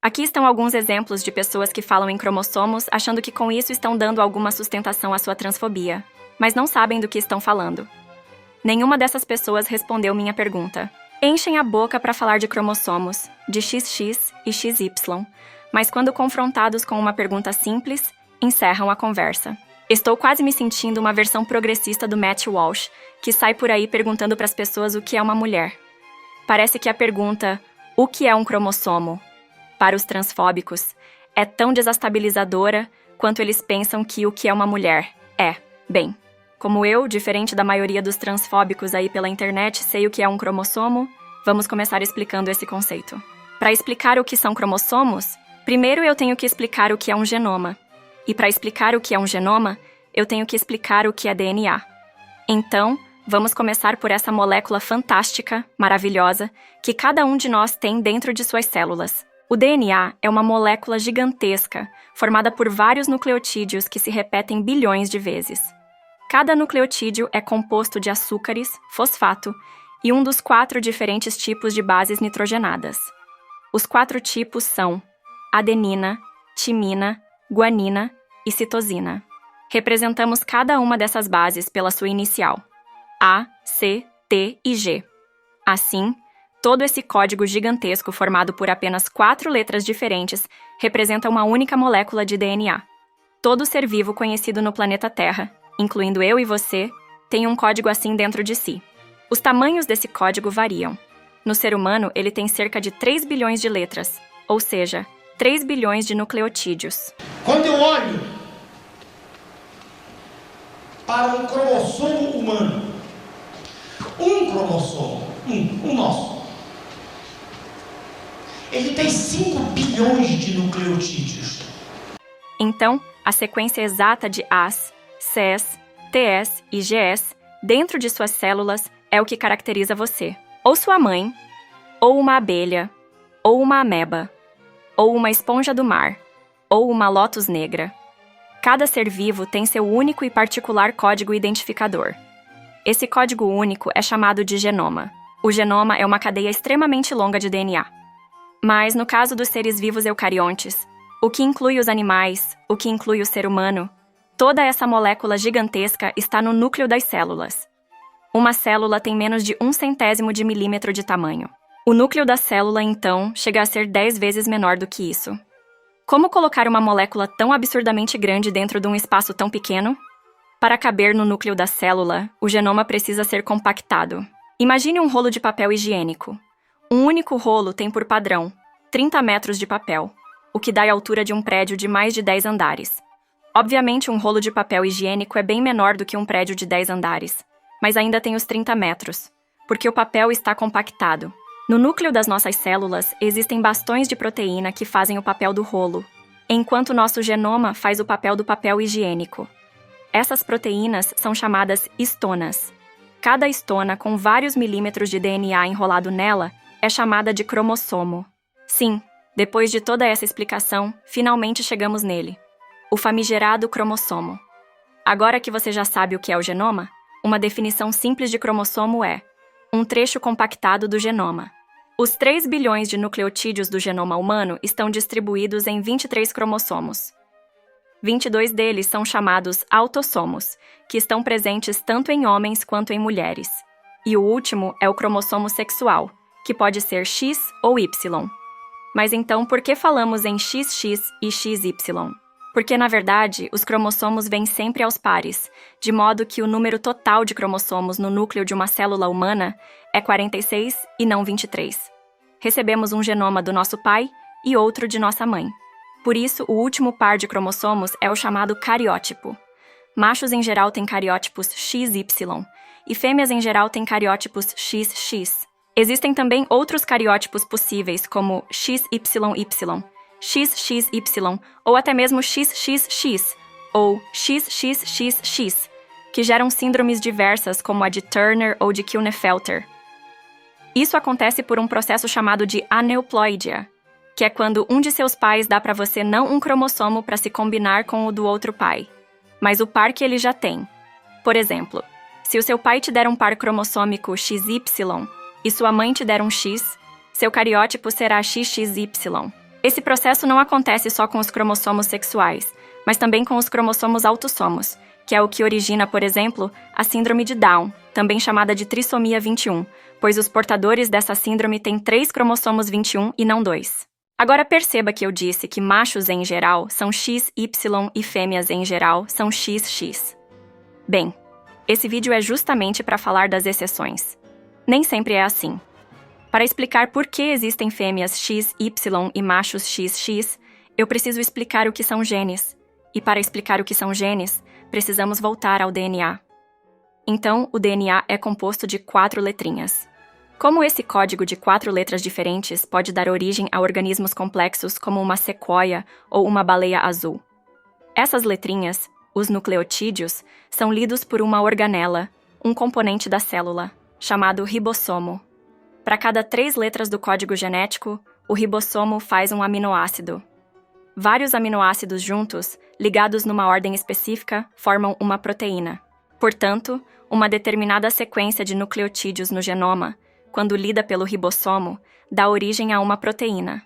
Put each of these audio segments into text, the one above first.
Aqui estão alguns exemplos de pessoas que falam em cromossomos achando que com isso estão dando alguma sustentação à sua transfobia, mas não sabem do que estão falando. Nenhuma dessas pessoas respondeu minha pergunta. Enchem a boca para falar de cromossomos, de XX e XY, mas quando confrontados com uma pergunta simples, encerram a conversa. Estou quase me sentindo uma versão progressista do Matt Walsh, que sai por aí perguntando para as pessoas o que é uma mulher. Parece que a pergunta, o que é um cromossomo, para os transfóbicos, é tão desestabilizadora quanto eles pensam que o que é uma mulher é. Bem, como eu, diferente da maioria dos transfóbicos aí pela internet, sei o que é um cromossomo, vamos começar explicando esse conceito. Para explicar o que são cromossomos, primeiro eu tenho que explicar o que é um genoma. E para explicar o que é um genoma, eu tenho que explicar o que é DNA. Então, vamos começar por essa molécula fantástica, maravilhosa, que cada um de nós tem dentro de suas células. O DNA é uma molécula gigantesca, formada por vários nucleotídeos que se repetem bilhões de vezes. Cada nucleotídeo é composto de açúcares, fosfato e um dos 4 diferentes tipos de bases nitrogenadas. Os 4 tipos são adenina, timina, guanina e citosina. Representamos cada uma dessas bases pela sua inicial, A, C, T e G. Assim, todo esse código gigantesco formado por apenas 4 letras diferentes representa uma única molécula de DNA. Todo ser vivo conhecido no planeta Terra, incluindo eu e você, tem um código assim dentro de si. Os tamanhos desse código variam. No ser humano, ele tem cerca de 3 bilhões de letras, ou seja, 3 bilhões de nucleotídeos. Quando eu olho para um cromossomo humano, um cromossomo, um nosso, ele tem 5 bilhões de nucleotídeos. Então, a sequência exata de As, Cs, Ts e Gs dentro de suas células é o que caracteriza você. Ou sua mãe, ou uma abelha, ou uma ameba, ou uma esponja do mar, ou uma lótus negra. Cada ser vivo tem seu único e particular código identificador. Esse código único é chamado de genoma. O genoma é uma cadeia extremamente longa de DNA. Mas, no caso dos seres vivos eucariontes, o que inclui os animais, o que inclui o ser humano, toda essa molécula gigantesca está no núcleo das células. Uma célula tem menos de 1/100º de milímetro de tamanho. O núcleo da célula, então, chega a ser 10 vezes menor do que isso. Como colocar uma molécula tão absurdamente grande dentro de um espaço tão pequeno? Para caber no núcleo da célula, o genoma precisa ser compactado. Imagine um rolo de papel higiênico. Um único rolo tem por padrão 30 metros de papel, o que dá a altura de um prédio de mais de 10 andares. Obviamente, um rolo de papel higiênico é bem menor do que um prédio de 10 andares, mas ainda tem os 30 metros, porque o papel está compactado. No núcleo das nossas células, existem bastões de proteína que fazem o papel do rolo, enquanto nosso genoma faz o papel do papel higiênico. Essas proteínas são chamadas histonas. Cada histona, com vários milímetros de DNA enrolado nela, é chamada de cromossomo. Sim, depois de toda essa explicação, finalmente chegamos nele. O famigerado cromossomo. Agora que você já sabe o que é o genoma, uma definição simples de cromossomo é um trecho compactado do genoma. Os 3 bilhões de nucleotídeos do genoma humano estão distribuídos em 23 cromossomos. 22 deles são chamados autossomos, que estão presentes tanto em homens quanto em mulheres. E o último é o cromossomo sexual, que pode ser X ou Y. Mas então, por que falamos em XX e XY? Porque, na verdade, os cromossomos vêm sempre aos pares, de modo que o número total de cromossomos no núcleo de uma célula humana é 46 e não 23. Recebemos um genoma do nosso pai e outro de nossa mãe. Por isso, o último par de cromossomos é o chamado cariótipo. Machos em geral têm cariótipos XY e fêmeas em geral têm cariótipos XX. Existem também outros cariótipos possíveis, como XYY, XXY ou até mesmo XXX ou XXXX, que geram síndromes diversas como a de Turner ou de Klinefelter. Isso acontece por um processo chamado de aneuploidia, que é quando um de seus pais dá para você não um cromossomo para se combinar com o do outro pai, mas o par que ele já tem. Por exemplo, se o seu pai te der um par cromossômico XY e sua mãe te der um X, seu cariótipo será XXY. Esse processo não acontece só com os cromossomos sexuais, mas também com os cromossomos autossomos, que é o que origina, por exemplo, a síndrome de Down, também chamada de trissomia 21, pois os portadores dessa síndrome têm 3 cromossomos 21 e não 2. Agora perceba que eu disse que machos em geral são XY e fêmeas em geral são XX. Bem, esse vídeo é justamente para falar das exceções. Nem sempre é assim. Para explicar por que existem fêmeas XY e machos XX, eu preciso explicar o que são genes. E para explicar o que são genes, precisamos voltar ao DNA. Então, o DNA é composto de 4 letrinhas. Como esse código de 4 letras diferentes pode dar origem a organismos complexos como uma sequoia ou uma baleia azul? Essas letrinhas, os nucleotídeos, são lidos por uma organela, um componente da célula, chamado ribossomo. Para cada 3 letras do código genético, o ribossomo faz um aminoácido. Vários aminoácidos juntos, ligados numa ordem específica, formam uma proteína. Portanto, uma determinada sequência de nucleotídeos no genoma, quando lida pelo ribossomo, dá origem a uma proteína.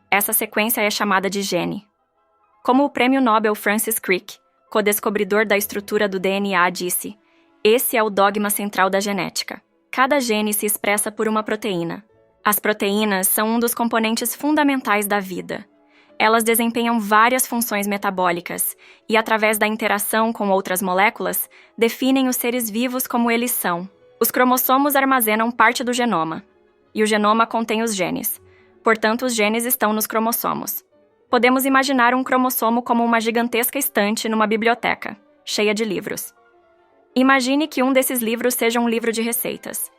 Essa sequência é chamada de gene. Como o prêmio Nobel Francis Crick, co-descobridor da estrutura do DNA, disse, esse é o dogma central da genética. Cada gene se expressa por uma proteína. As proteínas são um dos componentes fundamentais da vida. Elas desempenham várias funções metabólicas e, através da interação com outras moléculas, definem os seres vivos como eles são. Os cromossomos armazenam parte do genoma, e o genoma contém os genes. Portanto, os genes estão nos cromossomos. Podemos imaginar um cromossomo como uma gigantesca estante numa biblioteca, cheia de livros. Imagine que um desses livros seja um livro de receitas.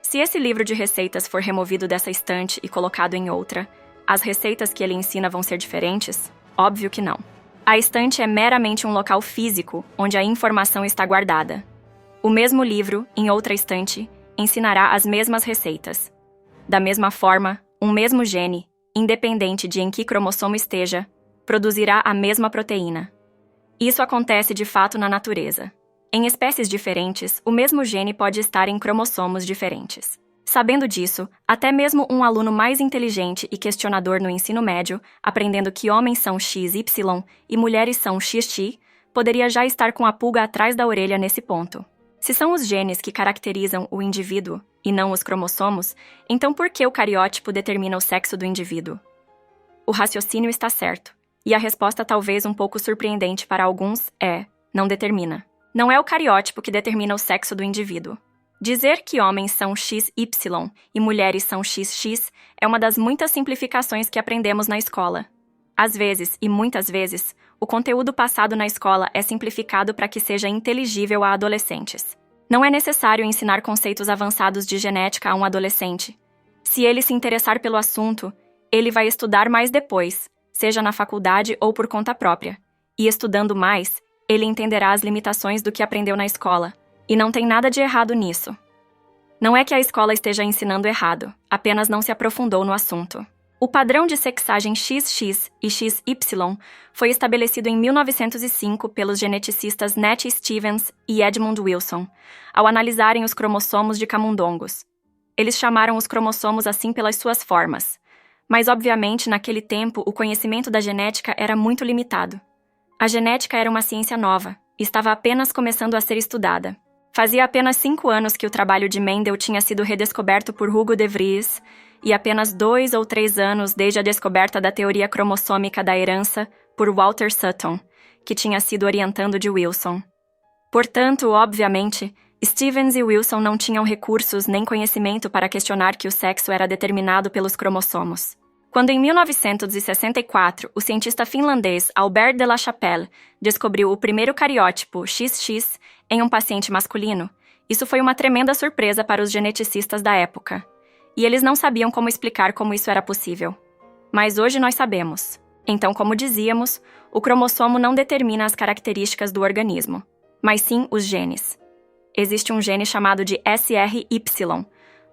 Se esse livro de receitas for removido dessa estante e colocado em outra, as receitas que ele ensina vão ser diferentes? Óbvio que não. A estante é meramente um local físico onde a informação está guardada. O mesmo livro, em outra estante, ensinará as mesmas receitas. Da mesma forma, um mesmo gene, independente de em que cromossomo esteja, produzirá a mesma proteína. Isso acontece de fato na natureza. Em espécies diferentes, o mesmo gene pode estar em cromossomos diferentes. Sabendo disso, até mesmo um aluno mais inteligente e questionador no ensino médio, aprendendo que homens são XY e mulheres são XX, poderia já estar com a pulga atrás da orelha nesse ponto. Se são os genes que caracterizam o indivíduo, e não os cromossomos, então por que o cariótipo determina o sexo do indivíduo? O raciocínio está certo, e a resposta talvez um pouco surpreendente para alguns é: não determina. Não é o cariótipo que determina o sexo do indivíduo. Dizer que homens são XY e mulheres são XX é uma das muitas simplificações que aprendemos na escola. Às vezes, e muitas vezes, o conteúdo passado na escola é simplificado para que seja inteligível a adolescentes. Não é necessário ensinar conceitos avançados de genética a um adolescente. Se ele se interessar pelo assunto, ele vai estudar mais depois, seja na faculdade ou por conta própria. E estudando mais, ele entenderá as limitações do que aprendeu na escola. E não tem nada de errado nisso. Não é que a escola esteja ensinando errado, apenas não se aprofundou no assunto. O padrão de sexagem XX e XY foi estabelecido em 1905 pelos geneticistas Nettie Stevens e Edmund Wilson, ao analisarem os cromossomos de camundongos. Eles chamaram os cromossomos assim pelas suas formas. Mas, obviamente, naquele tempo, o conhecimento da genética era muito limitado. A genética era uma ciência nova e estava apenas começando a ser estudada. Fazia apenas 5 anos que o trabalho de Mendel tinha sido redescoberto por Hugo de Vries e apenas 2 ou 3 anos desde a descoberta da teoria cromossômica da herança por Walter Sutton, que tinha sido orientando de Wilson. Portanto, obviamente, Stevens e Wilson não tinham recursos nem conhecimento para questionar que o sexo era determinado pelos cromossomos. Quando em 1964, o cientista finlandês Albert de la Chapelle descobriu o primeiro cariótipo XX em um paciente masculino, isso foi uma tremenda surpresa para os geneticistas da época. E eles não sabiam como explicar como isso era possível. Mas hoje nós sabemos. Então, como dizíamos, o cromossomo não determina as características do organismo, mas sim os genes. Existe um gene chamado de SRY,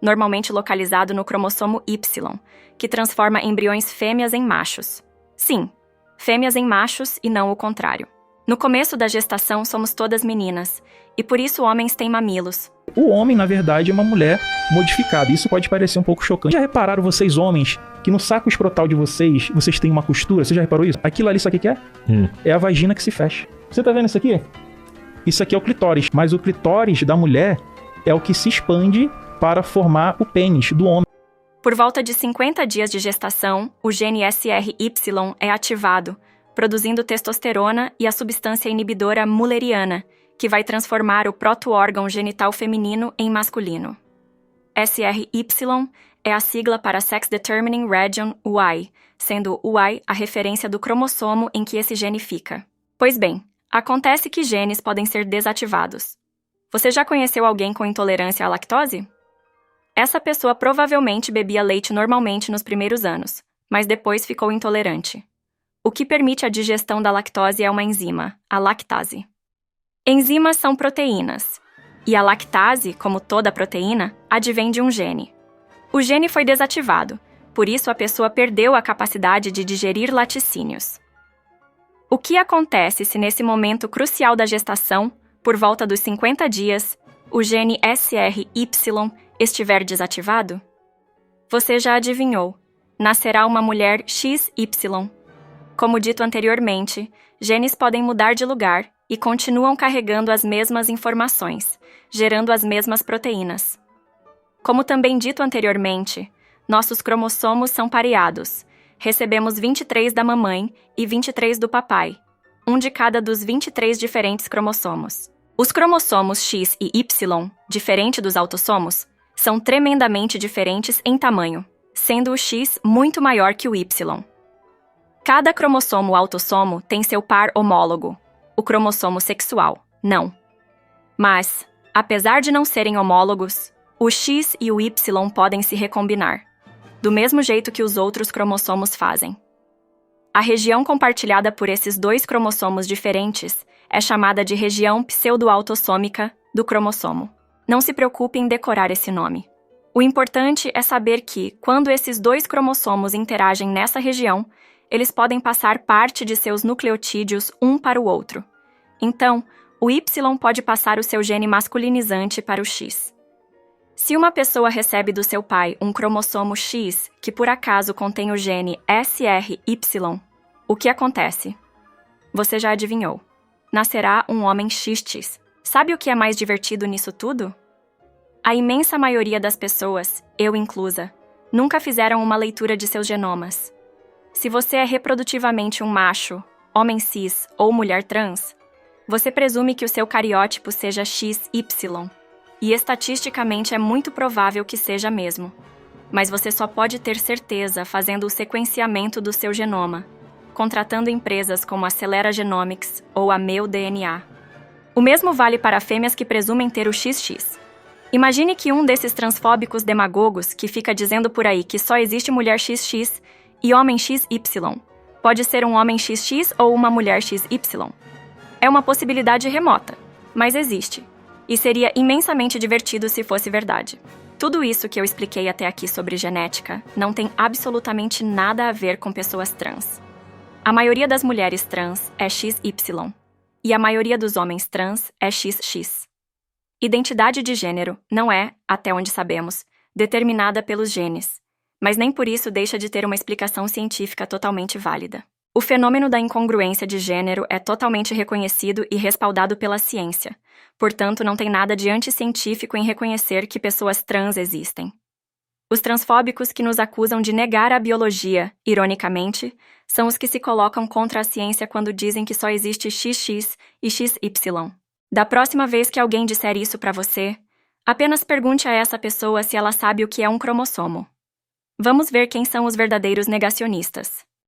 normalmente localizado no cromossomo Y, que transforma embriões fêmeas em machos. Sim, fêmeas em machos e não o contrário. No começo da gestação somos todas meninas, e por isso homens têm mamilos, O homem, na verdade, é uma mulher modificada. Isso pode parecer um pouco chocante. Já repararam vocês, homens, que no saco escrotal de vocês têm uma costura? Você já reparou isso? Aquilo ali, sabe o que é? É a vagina que se fecha. Você tá vendo isso aqui? Isso aqui é o clitóris. Mas o clitóris da mulher é o que se expande para formar o pênis do homem. Por volta de 50 dias de gestação, o gene SRY é ativado, produzindo testosterona e a substância inibidora mulleriana, que vai transformar o proto-órgão genital feminino em masculino. SRY é a sigla para Sex Determining Region Y, sendo o Y a referência do cromossomo em que esse gene fica. Pois bem, acontece que genes podem ser desativados. Você já conheceu alguém com intolerância à lactose? Essa pessoa provavelmente bebia leite normalmente nos primeiros anos, mas depois ficou intolerante. O que permite a digestão da lactose é uma enzima, a lactase. Enzimas são proteínas, e a lactase, como toda proteína, advém de um gene. O gene foi desativado, por isso a pessoa perdeu a capacidade de digerir laticínios. O que acontece se nesse momento crucial da gestação, por volta dos 50 dias, o gene SRY estiver desativado? Você já adivinhou, nascerá uma mulher XY. Como dito anteriormente, genes podem mudar de lugar e continuam carregando as mesmas informações, gerando as mesmas proteínas. Como também dito anteriormente, nossos cromossomos são pareados. Recebemos 23 da mamãe e 23 do papai, um de cada dos 23 diferentes cromossomos. Os cromossomos X e Y, diferente dos autossomos, são tremendamente diferentes em tamanho, sendo o X muito maior que o Y. Cada cromossomo autossomo tem seu par homólogo, o cromossomo sexual, não. Mas, apesar de não serem homólogos, o X e o Y podem se recombinar, do mesmo jeito que os outros cromossomos fazem. A região compartilhada por esses dois cromossomos diferentes é chamada de região pseudoautossômica do cromossomo. Não se preocupe em decorar esse nome. O importante é saber que, quando esses dois cromossomos interagem nessa região, eles podem passar parte de seus nucleotídeos um para o outro. Então, o Y pode passar o seu gene masculinizante para o X. Se uma pessoa recebe do seu pai um cromossomo X que por acaso contém o gene SRY, o que acontece? Você já adivinhou. Nascerá um homem XX. Sabe o que é mais divertido nisso tudo? A imensa maioria das pessoas, eu inclusa, nunca fizeram uma leitura de seus genomas. Se você é reprodutivamente um macho, homem cis ou mulher trans, você presume que o seu cariótipo seja XY, e estatisticamente é muito provável que seja mesmo. Mas você só pode ter certeza fazendo o sequenciamento do seu genoma, contratando empresas como a Celera Genomics ou a Meu DNA. O mesmo vale para fêmeas que presumem ter o XX. Imagine que um desses transfóbicos demagogos que fica dizendo por aí que só existe mulher XX e homem XY pode ser um homem XX ou uma mulher XY. É uma possibilidade remota, mas existe. E seria imensamente divertido se fosse verdade. Tudo isso que eu expliquei até aqui sobre genética não tem absolutamente nada a ver com pessoas trans. A maioria das mulheres trans é XY, e a maioria dos homens trans é XX. Identidade de gênero não é, até onde sabemos, determinada pelos genes, mas nem por isso deixa de ter uma explicação científica totalmente válida. O fenômeno da incongruência de gênero é totalmente reconhecido e respaldado pela ciência, portanto não tem nada de anticientífico em reconhecer que pessoas trans existem. Os transfóbicos que nos acusam de negar a biologia, ironicamente, são os que se colocam contra a ciência quando dizem que só existe XX e XY. Da próxima vez que alguém disser isso para você, apenas pergunte a essa pessoa se ela sabe o que é um cromossomo. Vamos ver quem são os verdadeiros negacionistas.